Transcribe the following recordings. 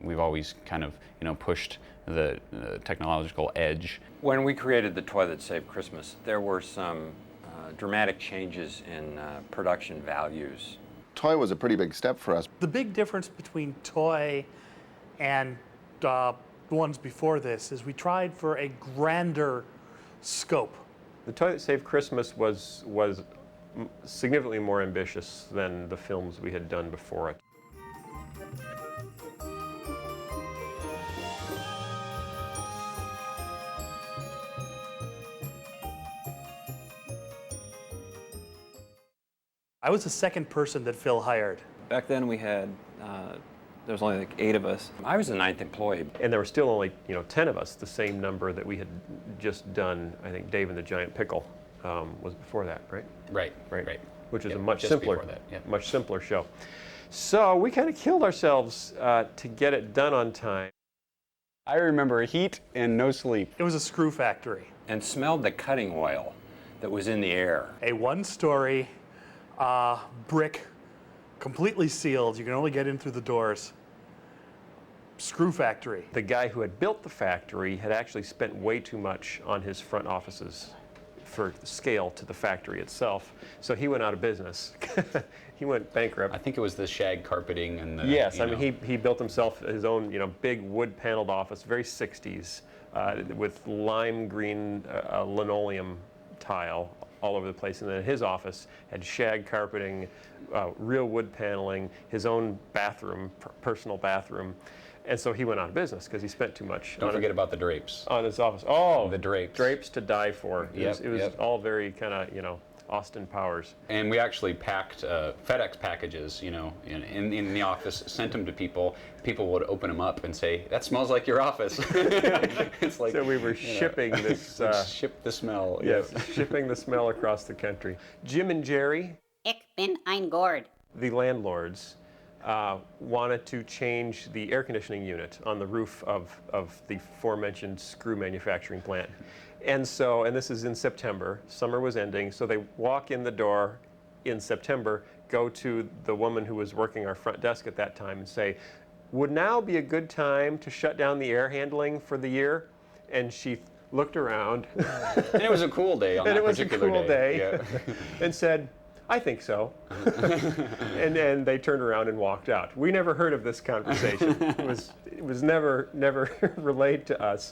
We've always kind of, pushed the technological edge. When we created the toy that saved Christmas, there were some dramatic changes in production values. Toy was a pretty big step for us. The big difference between toy and the ones before this is we tried for a grander scope. The Toy That Saved Christmas was significantly more ambitious than the films we had done before it. I was the second person that Phil hired. Back then we had, there was only like 8 of us. I was the 9th employee. And there were still only 10 of us, the same number that we had just done. I think Dave and the Giant Pickle was before that, right? Right. Which was Yep, a much just simpler, before that, yep. much simpler show. So we kind of killed ourselves to get it done on time. I remember heat and no sleep. It was a screw factory. And smelled the cutting oil that was in the air. A one-story brick, completely sealed. You can only get in through the doors. Screw factory. The guy who had built the factory had actually spent way too much on his front offices for scale to the factory itself. So he went out of business. He went bankrupt. I think it was the shag carpeting and the, Yes, I mean, he built himself his own, big wood-paneled office, very 60s, with lime green linoleum tile all over the place. And then his office had shag carpeting, real wood paneling, his own bathroom, personal bathroom. And so he went out of business because he spent too much. Don't forget about the drapes. On his office. Oh, the drapes. Drapes to die for. It was Yep. all very kind of, Austin Powers. And we actually packed FedEx packages, in the office, sent them to people. People would open them up and say, "That smells like your office." It's like, So we were shipping this. Ship the smell. Yes, shipping the smell across the country. Jim and Jerry, Ich bin ein Gord. the landlords, wanted to change the air conditioning unit on the roof of the aforementioned screw manufacturing plant. And this is in September, summer was ending, so they walk in the door in September, go to the woman who was working our front desk at that time and say, "Would now be a good time to shut down the air handling for the year?" And she looked around. And it was a cool day on that particular And it was a cool day. Yeah. And said, "I think so." and then they turned around and walked out. We never heard of this conversation. It was never relayed to us.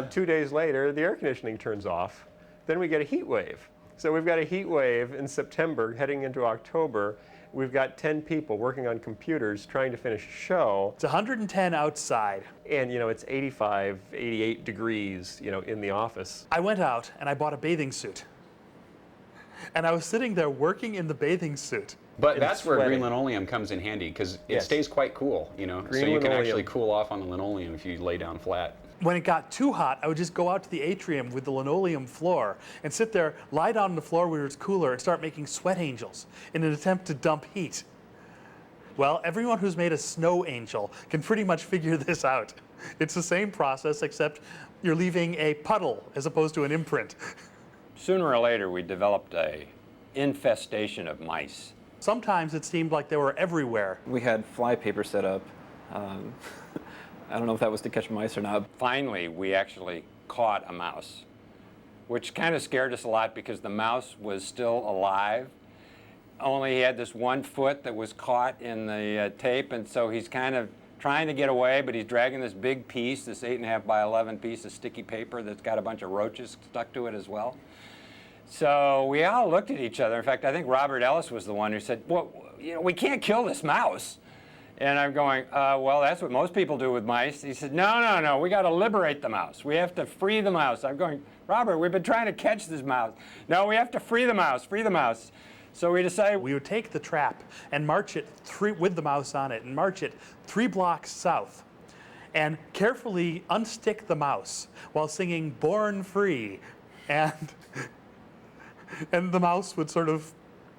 2 days later, the air conditioning turns off. Then we get a heat wave. So we've got a heat wave in September heading into October. We've got 10 people working on computers trying to finish a show. It's 110 outside. And it's 85, 88 degrees, in the office. I went out and I bought a bathing suit. And I was sitting there working in the bathing suit. But that's where sweating. green linoleum comes in handy because it Yes. stays quite cool, so you can linoleum. actually cool off on the linoleum if you lay down flat. When it got too hot, I would just go out to the atrium with the linoleum floor and sit there, lie down on the floor where it's cooler, and start making sweat angels in an attempt to dump heat. Well, everyone who's made a snow angel can pretty much figure this out. It's the same process, except you're leaving a puddle as opposed to an imprint. Sooner or later, we developed a infestation of mice. Sometimes it seemed like they were everywhere. We had fly paper set up. I don't know if that was to catch mice or not. Finally, we actually caught a mouse, which kind of scared us a lot because the mouse was still alive. Only he had this one foot that was caught in the tape, and so he's kind of trying to get away, but he's dragging this big piece, this 8.5 by 11 piece of sticky paper that's got a bunch of roaches stuck to it as well. So we all looked at each other. In fact, I think Robert Ellis was the one who said, "Well, we can't kill this mouse." And I'm going, "Well, that's what most people do with mice." He said, No, we got to liberate the mouse. We have to free the mouse." I'm going, "Robert, we've been trying to catch this mouse." "No, we have to free the mouse, free the mouse." So we decided We would take the trap and march it with the mouse on it and march it 3 blocks south and carefully unstick the mouse while singing "Born Free." And the mouse would sort of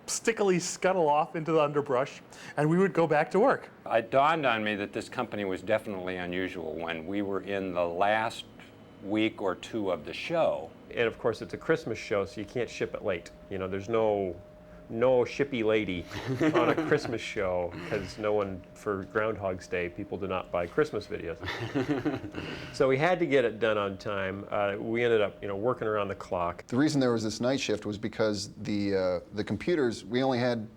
stickily scuttle off into the underbrush, and we would go back to work. it dawned on me that this company was definitely unusual when we were in the last week or 2 of the show. And of course, it's a Christmas show, so you can't ship it late. There's no no shippy lady on a Christmas show, because no one, for Groundhog's Day, people do not buy Christmas videos. So we had to get it done on time. We ended up, working around the clock. The reason there was this night shift was because the computers, we only had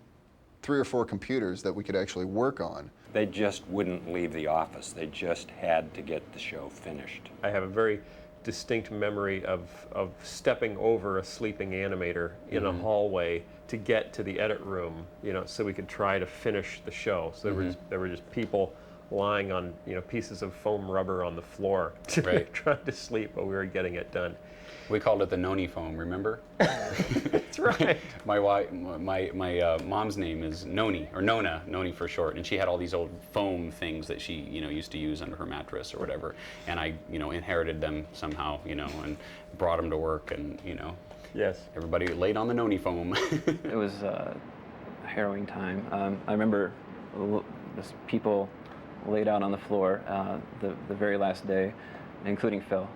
3 or 4 computers that we could actually work on. They just wouldn't leave the office. They just had to get the show finished. I have a very distinct memory of stepping over a sleeping animator in a hallway to get to the edit room, so we could try to finish the show. So there were just people lying on, pieces of foam rubber on the floor, Right. trying to sleep while we were getting it done. We called it the noni foam, remember? That's right. My mom's name is Noni, or Nona, Noni for short, and she had all these old foam things that she, used to use under her mattress or whatever, and I, inherited them somehow, and brought them to work, and, Yes. everybody laid on the Noni foam. It was a harrowing time. I remember just people laid out on the floor the very last day, including Phil.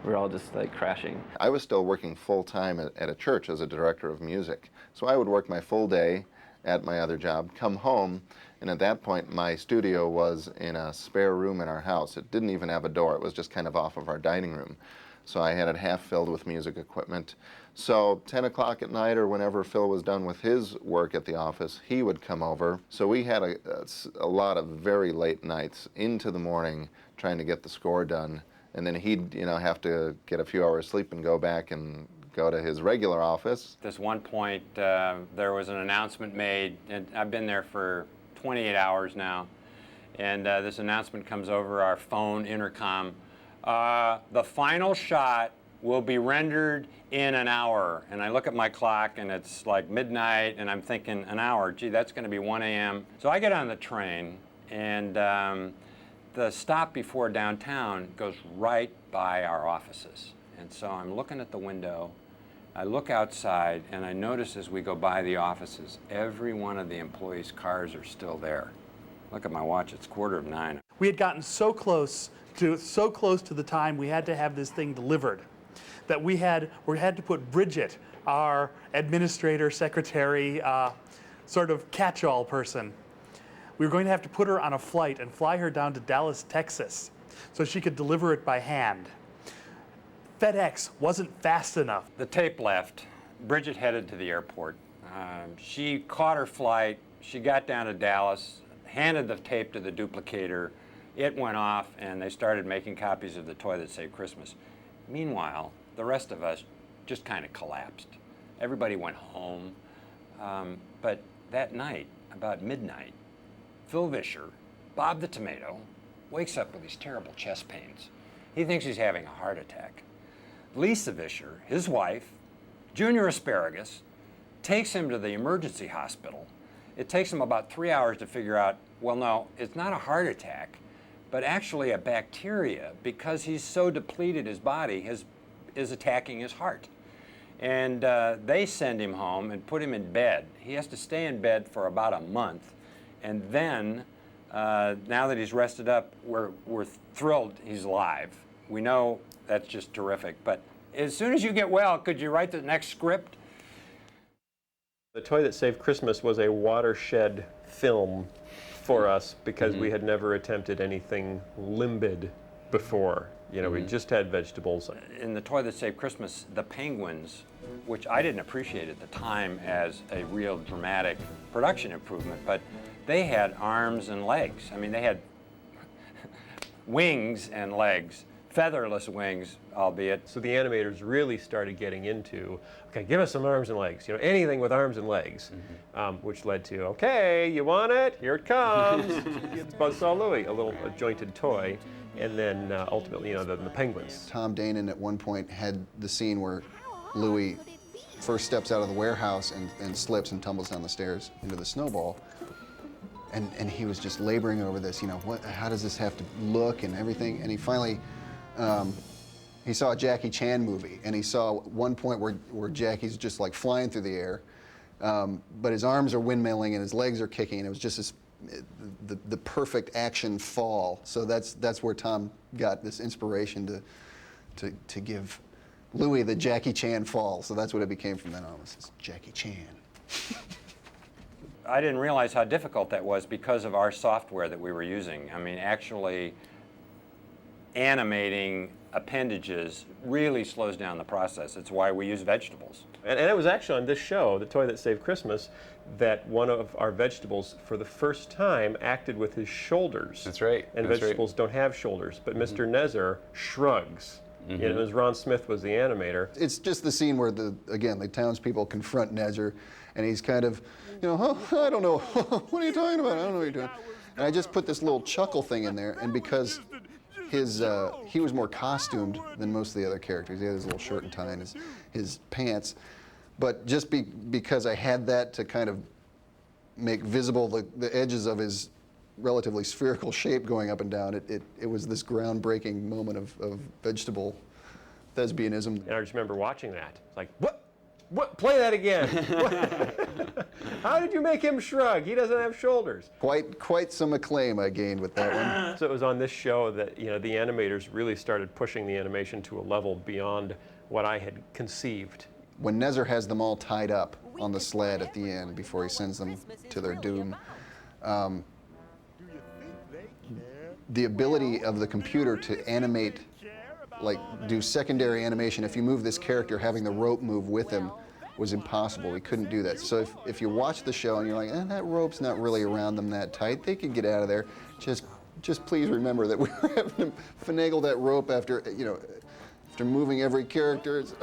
We're all just like crashing. I was still working full-time at a church as a director of music. So I would work my full day at my other job, come home, and at that point my studio was in a spare room in our house. It didn't even have a door. It was just kind of off of our dining room. So I had it half filled with music equipment. So 10 o'clock at night, or whenever Phil was done with his work at the office, he would come over. So we had a lot of very late nights into the morning trying to get the score done. And then he'd, have to get a few hours sleep and go back and go to his regular office. At this one point, there was an announcement made, and I've been there for 28 hours now, and this announcement comes over our phone intercom. The final shot will be rendered in an hour. And I look at my clock, and it's like midnight, and I'm thinking, an hour, gee, that's going to be 1 a.m. So I get on the train, and the stop before downtown goes right by our offices. And so I'm looking at the window, I look outside, and I notice as we go by the offices, every one of the employees' cars are still there. Look at my watch, it's 9:15. We had gotten so close to the time we had to have this thing delivered that we had to put Bridget, our administrator, secretary, sort of catch-all person. We were going to have to put her on a flight and fly her down to Dallas, Texas, so she could deliver it by hand. FedEx wasn't fast enough. The tape left. Bridget headed to the airport. She caught her flight. She got down to Dallas, handed the tape to the duplicator. It went off, and they started making copies of The Toy That Saved Christmas. Meanwhile, the rest of us just kind of collapsed. Everybody went home. But that night, about midnight, Phil Vischer, Bob the Tomato, wakes up with these terrible chest pains. He thinks he's having a heart attack. Lisa Vischer, his wife, Junior Asparagus, takes him to the emergency hospital. It takes him about 3 hours to figure out, well, no, it's not a heart attack, but actually a bacteria, because he's so depleted, his body is attacking his heart. And they send him home and put him in bed. He has to stay in bed for about a month. And then, now that he's rested up, we're thrilled he's alive. We know that's just terrific. But as soon as you get well, could you write the next script? The Toy That Saved Christmas was a watershed film for us because we had never attempted anything limbid before. We just had vegetables. In The Toy That Saved Christmas, the penguins, which I didn't appreciate at the time as a real dramatic production improvement, but they had arms and legs. I mean, they had wings and legs, featherless wings, albeit. So the animators really started getting into, okay, give us some arms and legs, anything with arms and legs, which led to, okay, you want it? Here it comes. It's Buzzsaw Louie, a jointed toy, and then ultimately, the penguins. Tom Danon at one point had the scene where Louie first steps out of the warehouse and slips and tumbles down the stairs into the snowball. And he was just laboring over this, how does this have to look and everything? And he finally, he saw a Jackie Chan movie, and he saw one point where Jackie's just like flying through the air, but his arms are windmilling and his legs are kicking, and it was just the perfect action fall. So that's where Tom got this inspiration to give Louis the Jackie Chan fall. So that's what it became from then on. It's Jackie Chan. I didn't realize how difficult that was because of our software that we were using. I mean, actually animating appendages really slows down the process. It's why we use vegetables. And it was actually on this show, The Toy That Saved Christmas, that one of our vegetables, for the first time, acted with his shoulders. That's right. And That's vegetables don't have shoulders, but Mr. Nezer shrugs. You know, it was Ron Smith was the animator. It's just the scene where the townspeople confront Nezer, and he's kind of, you know, I don't know, what are you talking about? I don't know what you're doing. And I just put this little chuckle thing in there, and because he was more costumed than most of the other characters. He had his little shirt and tie and his pants. But just because I had that to kind of make visible the edges of his relatively spherical shape going up and down, it was this groundbreaking moment of vegetable thespianism. And I just remember watching that. It's like, what? What? Play that again. How did you make him shrug? He doesn't have shoulders. Quite some acclaim I gained with that one. So it was on this show that, you know, the animators really started pushing the animation to a level beyond what I had conceived. When Nezer has them all tied up on the sled at the end before he sends them to their doom, the ability of the computer to animate, like do secondary animation, if you move this character, having the rope move with him was impossible. We couldn't do that. So if you watch the show and you're like, that rope's not really around them that tight, they could get out of there. Just please remember that we were having to finagle that rope after, you know, after moving every character. It's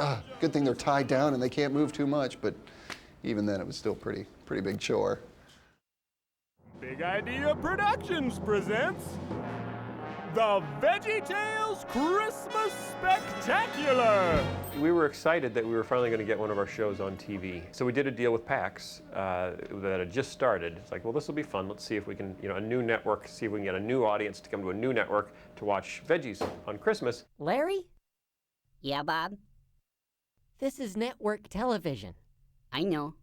good thing they're tied down and they can't move too much, but even then it was still pretty big chore. Big Idea Productions presents the VeggieTales Christmas Spectacular! We were excited that we were finally going to get one of our shows on TV. So we did a deal with PAX that had just started. It's like, well, this will be fun. Let's see if we can, you know, a new network, see if we can get a new audience to come to a new network to watch Veggies on Christmas. Larry, Yeah, Bob? this is network television. I know.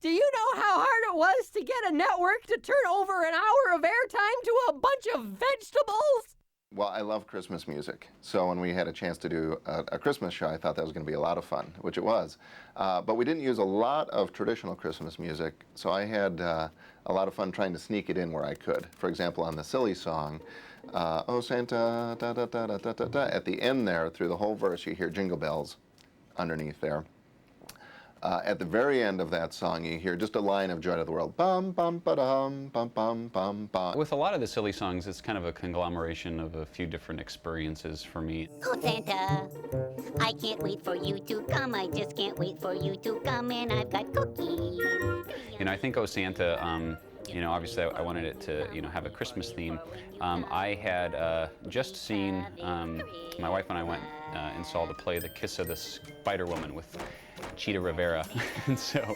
Do you know how hard it was to get a network to turn over an hour of airtime to a bunch of vegetables? Well, I love Christmas music, so when we had a chance to do a Christmas show, I thought that was going to be a lot of fun, which it was. But we didn't use a lot of traditional Christmas music, so I had a lot of fun trying to sneak it in where I could. For example, on the silly song, Oh Santa, da da da da da da da, at the end there, through the whole verse, you hear jingle bells underneath there. At the very end of that song, you hear just a line of Joy to the World. Bum, bum, ba-dum, bum, bum, bum, bum. With a lot of the silly songs, it's kind of a conglomeration of a few different experiences for me. Oh, Santa, I can't wait for you to come. I just can't wait for you to come, and I've got cookies. You know, I think Oh Santa, you know, obviously I wanted it to, you know, have a Christmas theme. I had just seen, my wife and I went and saw the play The Kiss of the Spider Woman with Cheetah Rivera. And so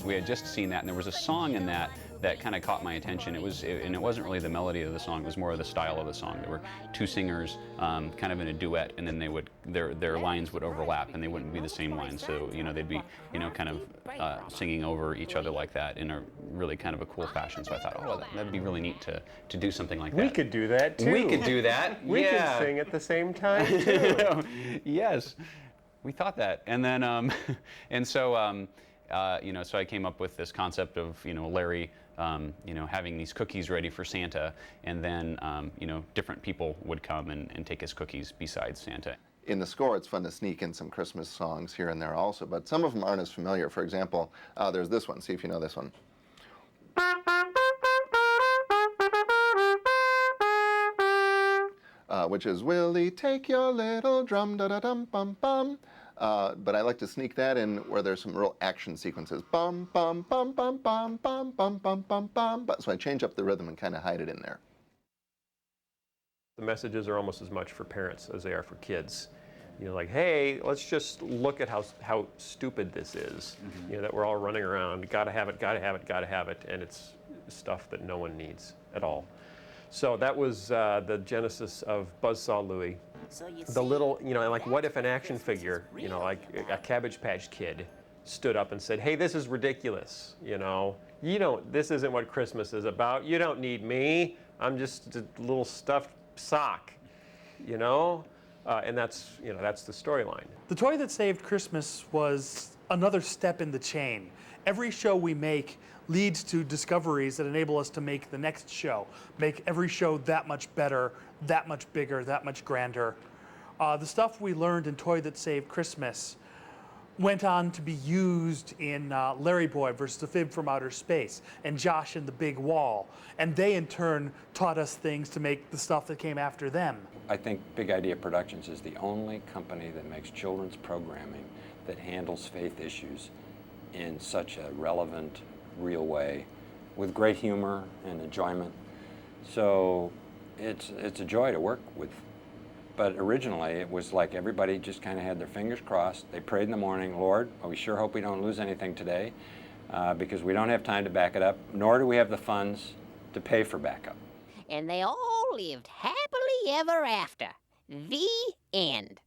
we had just seen that, and there was a song in that kind of caught my attention. And it wasn't really the melody of the song, it was more of the style of the song. There were two singers kind of in a duet, and then their lines would overlap, and they wouldn't be the same lines. So, you know, they'd be, you know, kind of singing over each other like that in a really kind of a cool fashion. So I thought, oh, that'd be really neat to do something like that. We could do that too. We could do that. We yeah. could sing at the same time too. Yes. We thought that, and then, and so, you know, so I came up with this concept of, you know, Larry, you know, having these cookies ready for Santa, and then, you know, different people would come and take his cookies besides Santa. In the score, it's fun to sneak in some Christmas songs here and there also, but some of them aren't as familiar. For example, there's this one. See if you know this one. Which is, Willie, take your little drum, da-da-dum-bum-bum. But I like to sneak that in where there's some real action sequences. Bum, bum, bum, bum, bum, bum, bum, bum, bum, bum. So I change up the rhythm and kind of hide it in there. The messages are almost as much for parents as they are for kids. You know, like, hey, let's just look at how stupid this is. Mm-hmm. You know, that we're all running around, gotta have it, gotta have it, gotta have it, and it's stuff that no one needs at all. So that was the genesis of Buzzsaw Louie. The little, you know, like, what if an action figure, you know, like a Cabbage Patch Kid, stood up and said, hey, this is ridiculous, you know. This isn't what Christmas is about. You don't need me. I'm just a little stuffed sock, you know. and that's the storyline. The Toy That Saved Christmas was another step in the chain. Every show we make leads to discoveries that enable us to make the next show, make every show that much better, that much bigger, that much grander. The stuff we learned in Toy That Saved Christmas went on to be used in Larry Boy versus the Fib from Outer Space and Josh and the Big Wall, and they in turn taught us things to make the stuff that came after them. I think Big Idea Productions is the only company that makes children's programming that handles faith issues in such a relevant, real way, with great humor and enjoyment. So it's a joy to work with. But originally, it was like everybody just kind of had their fingers crossed. They prayed in the morning, Lord, we sure hope we don't lose anything today, because we don't have time to back it up, nor do we have the funds to pay for backup. And they all lived happily ever after. The end.